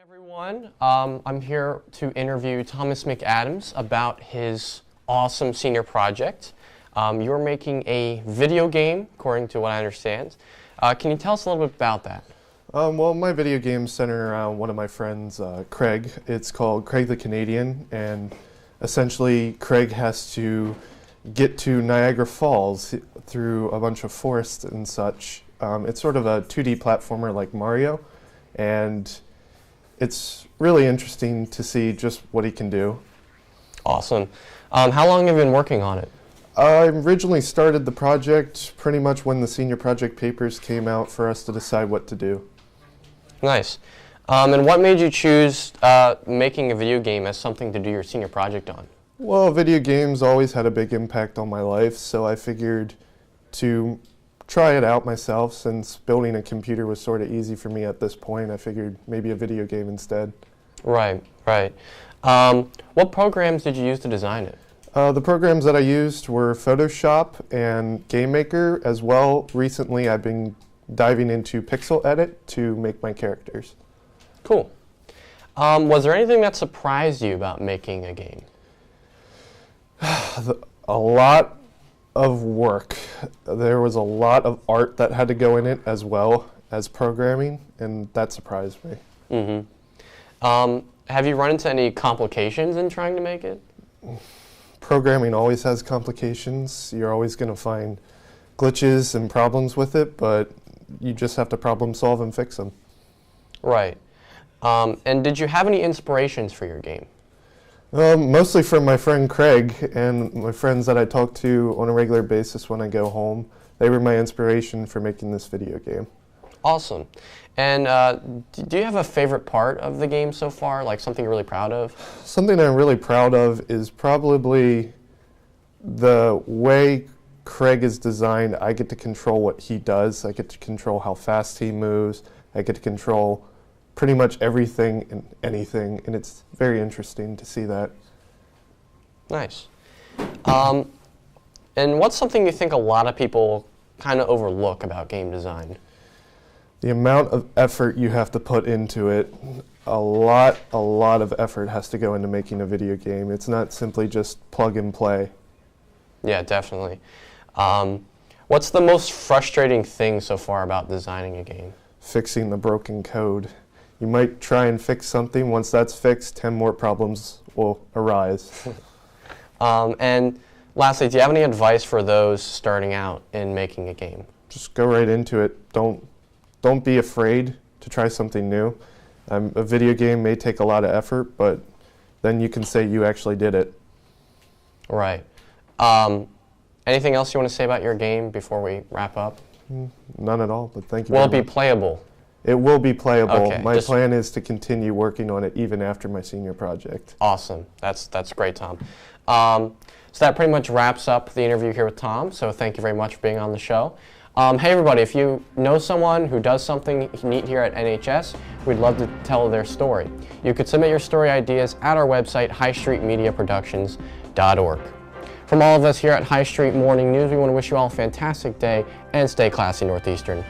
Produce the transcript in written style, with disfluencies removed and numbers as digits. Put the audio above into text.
Everyone. I'm here to interview Thomas McAdams about his awesome senior project. You're making a video game, according to what I understand. Can you tell us a little bit about that? Well, my video game's centered around one of my friends, Craig. It's called Craig the Canadian, and essentially Craig has to get to Niagara Falls through a bunch of forests and such. It's sort of a 2D platformer like Mario, and it's really interesting to see just what he can do. Awesome. How long have you been working on it? I originally started the project pretty much when the senior project papers came out for us to decide what to do. Nice. And what made you choose making a video game as something to do your senior project on? Well, video games always had a big impact on my life, so I figured to try it out myself. Since building a computer was sort of easy for me at this point, I figured maybe a video game instead. Right. What programs did you use to design it? The programs that I used were Photoshop and GameMaker, as well. Recently I've been diving into Pixel Edit to make my characters. Cool. Was there anything that surprised you about making a game? A lot of work. There was a lot of art that had to go in it as well as programming, and that surprised me. Mm-hmm. Have you run into any complications in trying to make it? Programming always has complications. You're always going to find glitches and problems with it, but you just have to problem solve and fix them. Right. And did you have any inspirations for your game? Mostly from my friend Craig and my friends that I talk to on a regular basis when I go home. They were my inspiration for making this video game. Awesome. And do you have a favorite part of the game so far, like something you're really proud of? Something I'm really proud of is probably the way Craig is designed. I get to control what he does. I get to control how fast he moves. I get to control pretty much everything and anything, and it's very interesting to see that. Nice. And what's something you think a lot of people kind of overlook about game design? The amount of effort you have to put into it. A lot of effort has to go into making a video game. It's not simply just plug and play. Yeah, definitely. What's the most frustrating thing so far about designing a game? Fixing the broken code. You might try and fix something. Once that's fixed, 10 more problems will arise. And lastly, do you have any advice for those starting out in making a game? Just go right into it. Don't be afraid to try something new. A video game may take a lot of effort, but then you can say you actually did it. Right. Anything else you want to say about your game before we wrap up? None at all, but thank you. Will it be playable? It will be playable. Okay, my plan is to continue working on it even after my senior project. Awesome. That's great, Tom. So that pretty much wraps up the interview here with Tom, so thank you very much for being on the show. Hey everybody, if you know someone who does something neat here at NHS, we'd love to tell their story. You could submit your story ideas at our website, highstreetmediaproductions.org. From all of us here at High Street Morning News, we want to wish you all a fantastic day and stay classy, Northeastern.